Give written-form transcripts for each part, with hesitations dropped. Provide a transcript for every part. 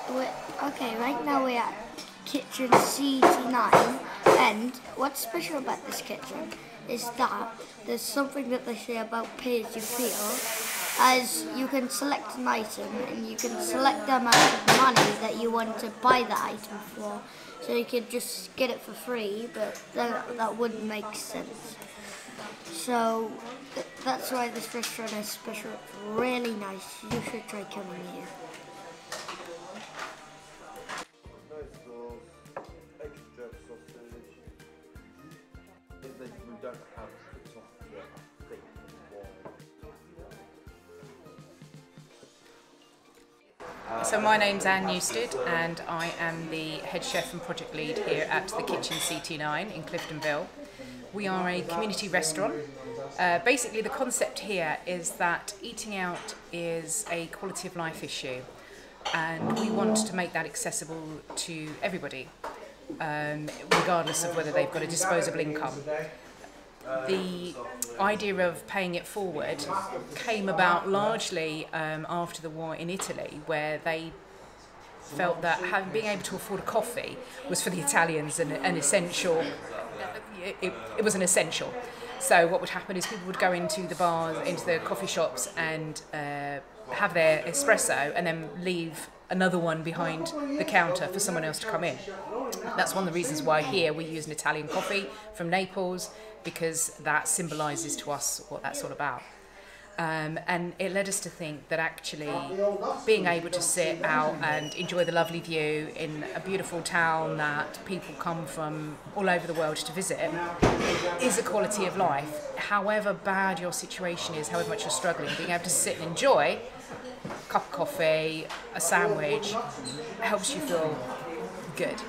Okay, right now we're at Kitchen CT9, and what's special about this kitchen is that there's something that they say about pay as you feel, as you can select an item and you can select the amount of money that you want to buy that item for. So you could just get it for free, but that wouldn't make sense. So that's why this restaurant is special. It's really nice. You should try coming here. Extra sausage. If we don't have the sausage yet, I think why. So my name's Anne Newstead and I am the head chef and project lead here at the Kitchen CT9 in Cliftonville. We are a community restaurant. Basically the concept here is that eating out is a quality of life issue, and we want to make that accessible to everybody, regardless of whether they've got a disposable income. The idea of paying it forward came about largely after the war in Italy, where they felt that being able to afford a coffee was for the Italians an essential. It was an essential. So what would happen is people would go into the bars, into the coffee shops, and have their espresso, and then leave another one behind the counter for someone else to come in. That's one of the reasons why here we use an Italian coffee from Naples, because that symbolises to us what that's all about. And it led us to think that actually being able to sit out and enjoy the lovely view in a beautiful town that people come from all over the world to visit is a quality of life. However bad your situation is, however much you're struggling, being able to sit and enjoy a cup of coffee, a sandwich, helps you feel good.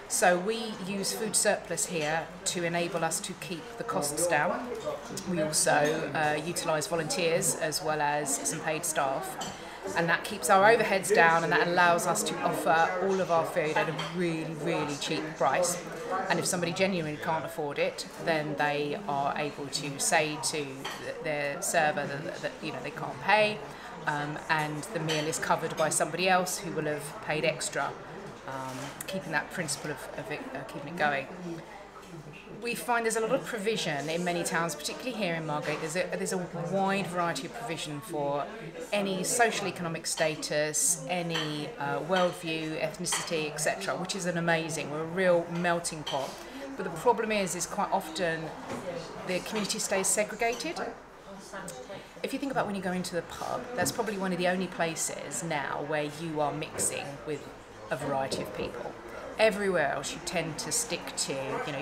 So we use food surplus here to enable us to keep the costs down. We also utilise volunteers as well as some paid staff, and that keeps our overheads down, and that allows us to offer all of our food at a really, really cheap price. And if somebody genuinely can't afford it, then they are able to say to their server that they can't pay, and the meal is covered by somebody else who will have paid extra. Keeping that principle of keeping it going. We find there's a lot of provision in many towns, particularly here in Margate. There's a wide variety of provision for any social economic status, any worldview, ethnicity, etc., which is amazing. We're a real melting pot. But the problem is quite often the community stays segregated. If you think about when you go into the pub, that's probably one of the only places now where you are mixing with a variety of people. Everywhere else you tend to stick to,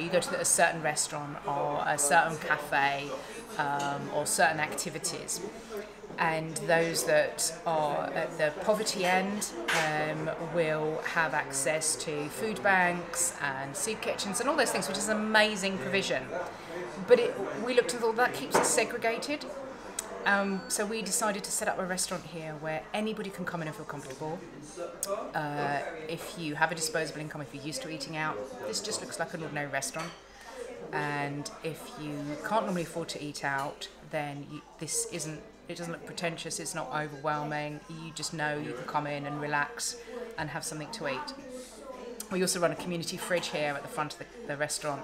you go to a certain restaurant or a certain cafe or certain activities. And those that are at the poverty end will have access to food banks and soup kitchens and all those things, which is amazing provision. But we looked and thought that keeps us segregated. So we decided to set up a restaurant here where anybody can come in and feel comfortable. If you have a disposable income, if you're used to eating out, this just looks like an ordinary restaurant. And if you can't normally afford to eat out, then it doesn't look pretentious, it's not overwhelming. You just know you can come in and relax and have something to eat. We also run a community fridge here at the front of the restaurant,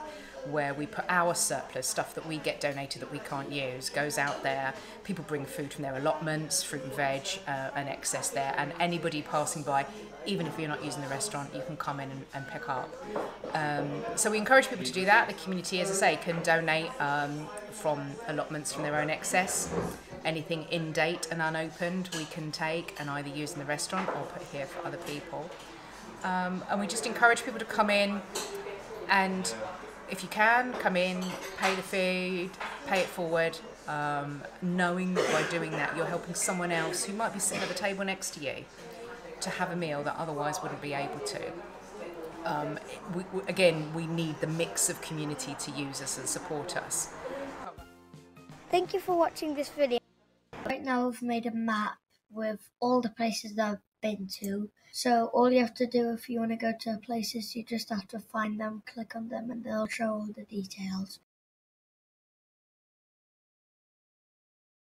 where we put our surplus, stuff that we get donated that we can't use, goes out there. People bring food from their allotments, fruit and veg, and excess there, and anybody passing by, even if you're not using the restaurant, you can come in and pick up. So we encourage people to do that. The community, as I say, can donate from allotments from their own excess. Anything in date and unopened we can take and either use in the restaurant or put here for other people. And we just encourage people to come in, and if you can, come in, pay the food, pay it forward, knowing that by doing that you're helping someone else who might be sitting at the table next to you to have a meal that otherwise wouldn't be able to. Again, we need the mix of community to use us and support us. Thank you for watching this video. Right now we've made a map with all the places that I've been to. So all you have to do if you want to go to places, you just have to find them, click on them, and they'll show all the details.